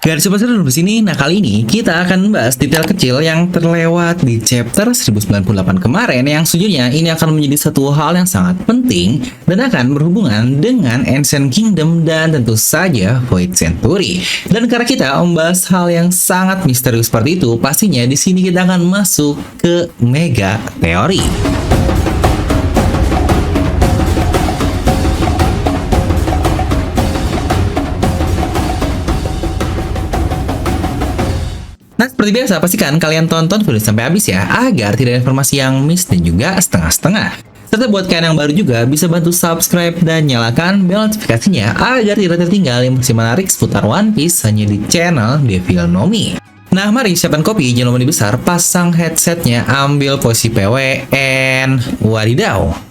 Garis besar di sini. Nah, kali ini kita akan membahas detail kecil yang terlewat di chapter 1098 kemarin, yang sejujurnya ini akan menjadi satu hal yang sangat penting dan akan berhubungan dengan Ancient Kingdom dan tentu saja Void Century. Dan karena kita membahas hal yang sangat misterius seperti itu, pastinya di sini kita akan masuk ke mega teori. Nah, seperti biasa, pastikan kalian tonton video sampai habis ya, agar tidak ada informasi yang miss dan juga setengah-setengah. Serta buat kalian yang baru juga, bisa bantu subscribe dan nyalakan bel notifikasinya, agar tidak tertinggal informasi menarik seputar One Piece hanya di channel Devil Nomi. Nah, mari siapkan kopi, jangan lupa dibesar, pasang headsetnya, ambil posisi PW, and wadidaw.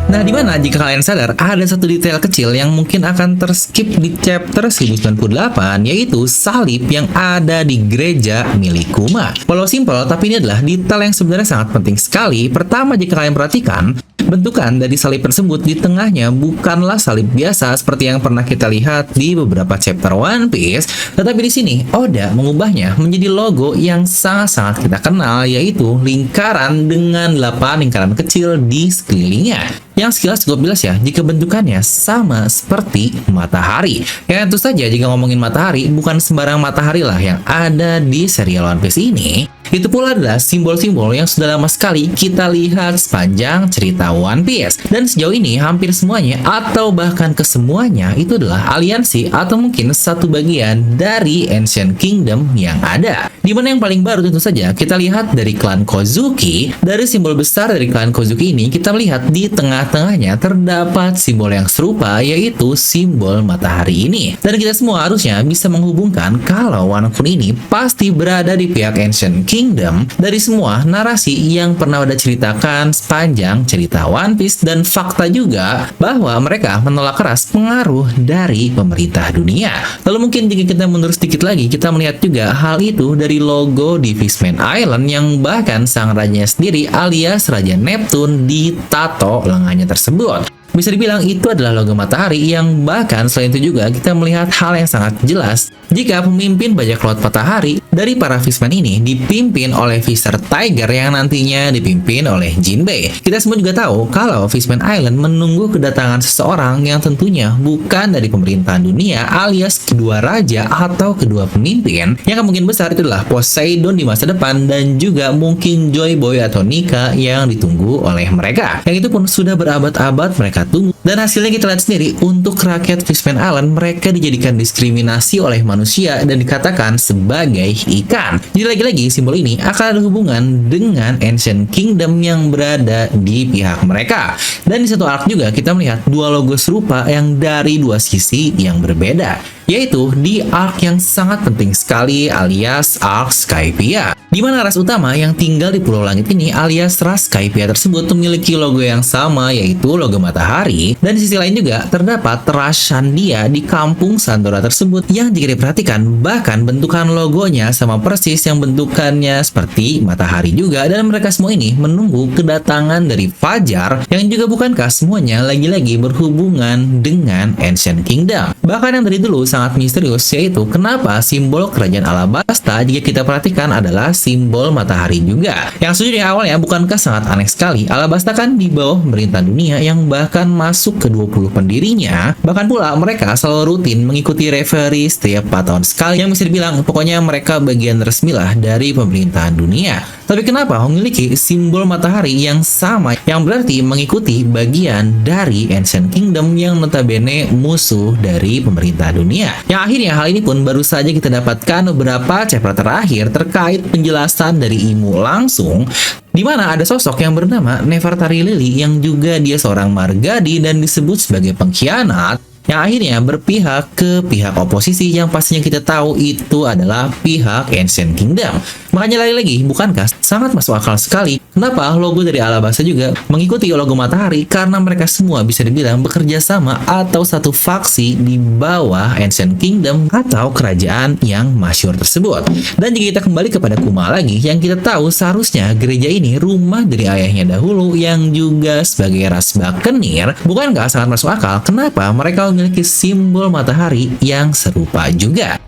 Nah, dimana jika kalian sadar ada satu detail kecil yang mungkin akan terskip di chapter 1098, yaitu salib yang ada di gereja milik Kuma. Walau simpel, tapi ini adalah detail yang sebenarnya sangat penting sekali. Pertama, jika kalian perhatikan, bentukan dari salib tersebut di tengahnya bukanlah salib biasa seperti yang pernah kita lihat di beberapa chapter One Piece, tetapi di sini Oda mengubahnya menjadi logo yang sangat-sangat kita kenal, yaitu lingkaran dengan 8 lingkaran kecil di sekelilingnya. Yang sekilas cukup jelas ya, jika bentukannya sama seperti matahari. Ya, tentu saja jika ngomongin matahari, bukan sembarang matahari lah yang ada di serial One Piece ini. Itu pula adalah simbol-simbol yang sudah lama sekali kita lihat sepanjang cerita One Piece. Dan sejauh ini hampir semuanya atau bahkan kesemuanya itu adalah aliansi atau mungkin satu bagian dari Ancient Kingdom yang ada. Dimana yang paling baru tentu saja kita lihat dari klan Kozuki. Dari simbol besar dari klan Kozuki ini kita melihat di tengah-tengahnya terdapat simbol yang serupa, yaitu simbol matahari ini. Dan kita semua harusnya bisa menghubungkan kalau Wano Kuni ini pasti berada di pihak Ancient Kingdom dari semua narasi yang pernah udah ceritakan sepanjang cerita One Piece, dan fakta juga bahwa mereka menolak keras pengaruh dari pemerintah dunia. Lalu mungkin jika kita mundur sedikit lagi, kita melihat juga hal itu dari logo di Fishman Island, yang bahkan sang rajanya sendiri alias Raja Neptune ditato lengannya tersebut. Bisa dibilang itu adalah logo matahari, yang bahkan selain itu juga kita melihat hal yang sangat jelas jika pemimpin bajak laut matahari dari para fishman ini dipimpin oleh Fisher Tiger yang nantinya dipimpin oleh Jinbei. Kita semua juga tahu kalau Fishman Island menunggu kedatangan seseorang yang tentunya bukan dari pemerintahan dunia alias kedua raja atau kedua pemimpin, yang kemungkinan besar itu adalah Poseidon di masa depan dan juga mungkin Joy Boy atau Nika yang ditunggu oleh mereka. Yang itu pun sudah berabad-abad mereka tunggu. Dan hasilnya kita lihat sendiri, untuk rakyat Fishman Island mereka dijadikan diskriminasi oleh manusia dan dikatakan sebagai ikan. Jadi lagi-lagi simbol ini akan ada hubungan dengan Ancient Kingdom yang berada di pihak mereka. Dan di satu arc juga kita melihat dua logo serupa yang dari dua sisi yang berbeda, yaitu di arc yang sangat penting sekali alias arc Skypiea, di mana ras utama yang tinggal di Pulau Langit ini alias ras Skypiea tersebut memiliki logo yang sama, yaitu logo matahari. Dan di sisi lain juga terdapat ras Shandia di kampung Sandora tersebut, yang jika diperhatikan bahkan bentukan logonya sama persis yang bentukannya seperti matahari juga. Dan mereka semua ini menunggu kedatangan dari Fajar, yang juga bukankah semuanya lagi-lagi berhubungan dengan Ancient Kingdom. Bahkan yang dari dulu sangat misterius, yaitu kenapa simbol kerajaan Alabasta jika kita perhatikan adalah simbol matahari juga. Yang sejujurnya awalnya bukankah sangat aneh sekali, Alabasta kan di bawah pemerintahan dunia yang bahkan masuk ke 20 pendirinya. Bahkan pula mereka selalu rutin mengikuti referee setiap 4 tahun sekali, yang bisa dibilang pokoknya mereka bagian resmi lah dari pemerintahan dunia. Tapi kenapa memiliki simbol matahari yang sama, yang berarti mengikuti bagian dari Ancient Kingdom yang notabene musuh dari pemerintah dunia. Yang akhirnya hal ini pun baru saja kita dapatkan beberapa chapter terakhir terkait penjelasan dari Imu langsung, di mana ada sosok yang bernama Nefertari Lily yang juga dia seorang margadi dan disebut sebagai pengkhianat, yang akhirnya berpihak ke pihak oposisi yang pastinya kita tahu itu adalah pihak Ancient Kingdom. Makanya lagi-lagi, bukankah sangat masuk akal sekali kenapa logo dari Alabasta juga mengikuti logo matahari, karena mereka semua bisa dibilang bekerja sama atau satu faksi di bawah Ancient Kingdom atau kerajaan yang masyhur tersebut. Dan jika kita kembali kepada Kuma lagi, yang kita tahu seharusnya gereja ini rumah dari ayahnya dahulu yang juga sebagai ras Buccaneer, bukankah sangat masuk akal kenapa mereka memiliki simbol matahari yang serupa juga.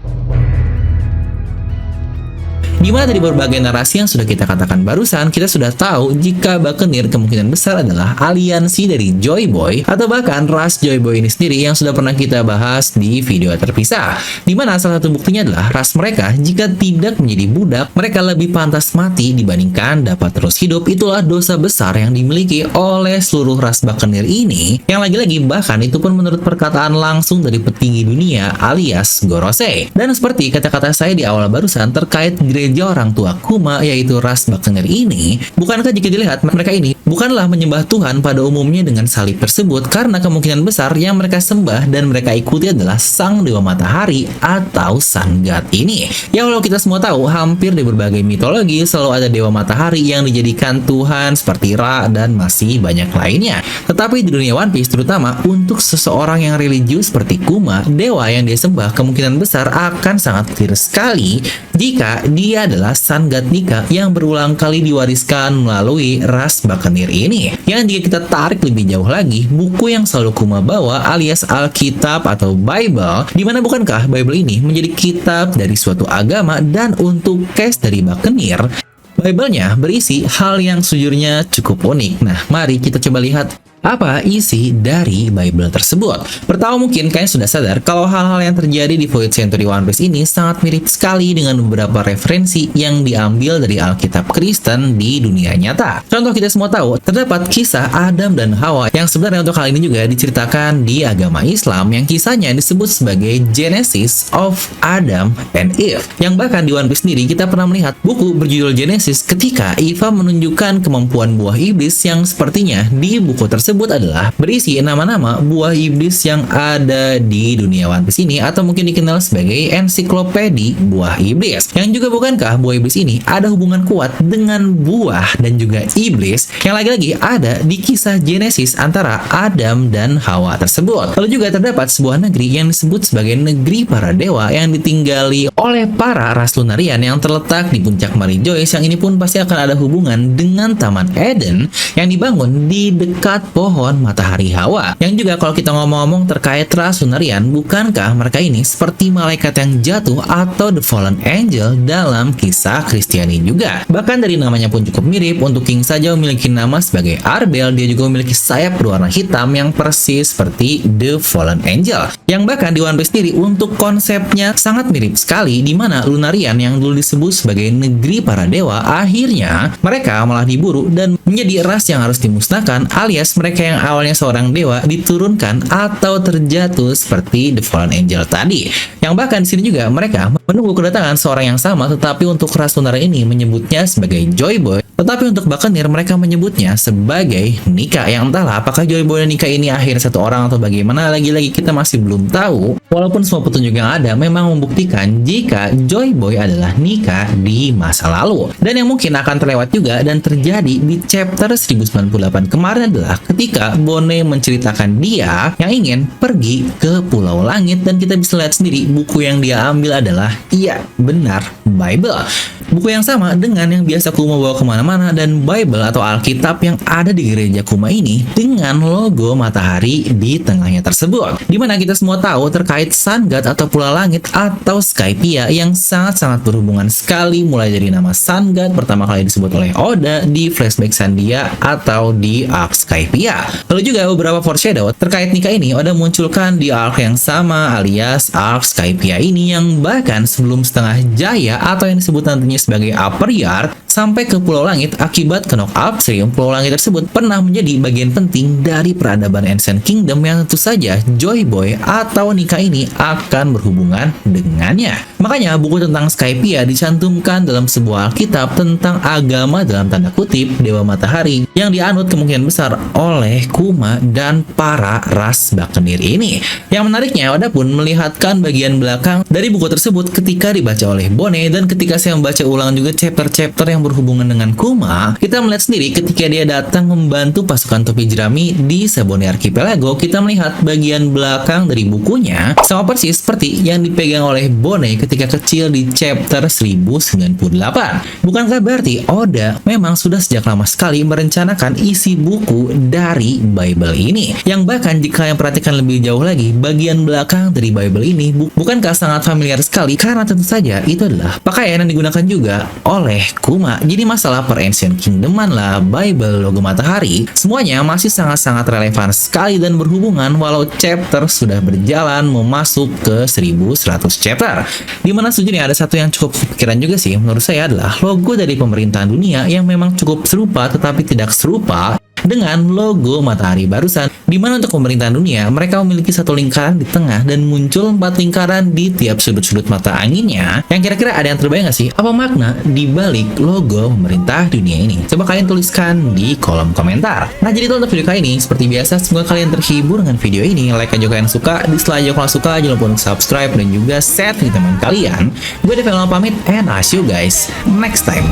Di mana dari berbagai narasi yang sudah kita katakan barusan, kita sudah tahu jika Buccaneer kemungkinan besar adalah aliansi dari Joy Boy atau bahkan ras Joy Boy ini sendiri yang sudah pernah kita bahas di video terpisah. Di mana salah satu buktinya adalah ras mereka jika tidak menjadi budak, mereka lebih pantas mati dibandingkan dapat terus hidup. Itulah dosa besar yang dimiliki oleh seluruh ras Buccaneer ini, yang lagi-lagi bahkan itu pun menurut perkataan langsung dari petinggi dunia alias Gorosei. Dan seperti kata-kata saya di awal barusan terkait gereja orang tua Kuma yaitu ras Buccaneer ini, bukankah jika dilihat mereka ini bukanlah menyembah Tuhan pada umumnya dengan salib tersebut, karena kemungkinan besar yang mereka sembah dan mereka ikuti adalah sang dewa matahari atau Sun God ini. Ya walau kita semua tahu hampir di berbagai mitologi selalu ada dewa matahari yang dijadikan Tuhan seperti Ra dan masih banyak lainnya. Tetapi di dunia One Piece terutama untuk seseorang yang religius seperti Kuma, dewa yang dia sembah kemungkinan besar akan sangat clear sekali jika dia adalah Sun God Nika yang berulang kali diwariskan melalui ras Buccaneer ini. Yang jika kita tarik lebih jauh lagi, buku yang selalu Kuma bawa alias Alkitab atau Bible, dimana bukankah Bible ini menjadi kitab dari suatu agama, dan untuk case dari Buccaneer, Bible-nya berisi hal yang sejujurnya cukup unik. Nah, mari kita coba lihat apa isi dari Bible tersebut. Pertama, mungkin kalian sudah sadar kalau hal-hal yang terjadi di Void Century One Piece ini sangat mirip sekali dengan beberapa referensi yang diambil dari Alkitab Kristen di dunia nyata. Contoh kita semua tahu, terdapat kisah Adam dan Hawa yang sebenarnya untuk hal ini juga diceritakan di agama Islam, yang kisahnya disebut sebagai Genesis of Adam and Eve. Yang bahkan di One Piece sendiri kita pernah melihat buku berjudul Genesis ketika Eva menunjukkan kemampuan buah iblis yang sepertinya di buku tersebut adalah berisi nama-nama buah iblis yang ada di dunia One Piece ini, atau mungkin dikenal sebagai ensiklopedi buah iblis. Yang juga bukankah buah iblis ini ada hubungan kuat dengan buah dan juga iblis yang lagi-lagi ada di kisah Genesis antara Adam dan Hawa tersebut. Lalu juga terdapat sebuah negeri yang disebut sebagai negeri para dewa yang ditinggali oleh para ras Lunarian yang terletak di puncak Mary Joyce, yang ini pun pasti akan ada hubungan dengan Taman Eden yang dibangun di dekat pohon matahari Hawa. Yang juga kalau kita ngomong-ngomong terkait ras Lunarian, bukankah mereka ini seperti malaikat yang jatuh atau the fallen angel dalam kisah Kristiani juga? Bahkan dari namanya pun cukup mirip. Untuk King saja memiliki nama sebagai Arbel, dia juga memiliki sayap berwarna hitam yang persis seperti the fallen angel. Yang bahkan di One Piece sendiri untuk konsepnya sangat mirip sekali, di mana Lunarian yang dulu disebut sebagai negeri para dewa, akhirnya mereka malah diburu dan menjadi ras yang harus dimusnahkan, alias mereka yang awalnya seorang dewa diturunkan atau terjatuh seperti the fallen angel tadi. Yang bahkan di sini juga mereka menunggu kedatangan seorang yang sama, tetapi untuk ras Lunarian ini menyebutnya sebagai Joy Boy, tetapi untuk Buccaneer mereka menyebutnya sebagai Nika. Yang entahlah apakah Joy Boy dan Nika ini akhirnya satu orang atau bagaimana, lagi-lagi kita masih belum tahu. Walaupun semua petunjuk yang ada memang membuktikan jika Joy Boy adalah Nika di masa lalu. Dan yang mungkin akan terlewat juga dan terjadi di chapter 1098 kemarin adalah ketika Bone menceritakan dia yang ingin pergi ke Pulau Langit, dan kita bisa lihat sendiri buku yang dia ambil adalah, iya benar, Bible. Buku yang sama dengan yang biasa Kuma bawa kemana-mana, dan Bible atau Alkitab yang ada di gereja Kuma ini dengan logo matahari di tengahnya tersebut. Dimana kita semua tahu terkait Sun God atau Pulau Langit atau Skypiea yang sangat-sangat berhubungan sekali, mulai dari nama Sun God pertama kali disebut oleh Oda di flashback Sandia atau di arc Skypiea. Lalu juga beberapa foreshadow terkait Nika ini Oda munculkan di arc yang sama alias arc Skypiea ini, yang bahkan sebelum setengah jaya atau yang disebut nantinya sebagai Upper Yard sampai ke Pulau Langit akibat knock upstream, Pulau Langit tersebut pernah menjadi bagian penting dari peradaban Ancient Kingdom yang tentu saja Joy Boy atau Nika ini akan berhubungan dengannya. Makanya buku tentang Skypiea dicantumkan dalam sebuah Alkitab tentang agama dalam tanda kutip Dewa Matahari yang dianut kemungkinan besar oleh Kuma dan para ras Buccaneer ini. Yang menariknya, Oda pun melihatkan bagian belakang dari buku tersebut ketika dibaca oleh Bone, dan ketika saya membaca ulang juga chapter-chapter yang berhubungan dengan Kuma, kita melihat sendiri ketika dia datang membantu pasukan topi jerami di Sabaody Archipelago, kita melihat bagian belakang dari bukunya sama persis seperti yang dipegang oleh Bone ketika kecil di chapter 1098. Bukankah berarti Oda memang sudah sejak lama sekali merencanakan isi buku dari Bible ini? Yang bahkan jika kalian perhatikan lebih jauh lagi, bagian belakang dari Bible ini bukankah sangat familiar sekali, karena tentu saja itu adalah pakaian yang digunakan juga oleh Kuma. Jadi masalah per Ancient Kingdom-an lah, Bible, logo matahari, semuanya masih sangat-sangat relevan sekali dan berhubungan walau chapter sudah berjalan memasuk ke 1100 chapter. Dimana sejujurnya ada satu yang cukup pikiran juga sih menurut saya adalah logo dari pemerintahan dunia yang memang cukup serupa tetapi tidak serupa dengan logo matahari barusan, di mana untuk pemerintahan dunia mereka memiliki satu lingkaran di tengah dan muncul 4 lingkaran di tiap sudut-sudut mata anginnya. Yang kira-kira ada yang terbayang nggak sih apa makna di balik logo pemerintah dunia ini? Coba kalian tuliskan di kolom komentar. Nah, jadi itu untuk video kali ini. Seperti biasa, semoga kalian terhibur dengan video ini. Like aja kalian suka, dislike aja kalau suka, jangan lupa untuk subscribe dan juga share di teman kalian. Gue Dev pamit, and I'll see you guys next time.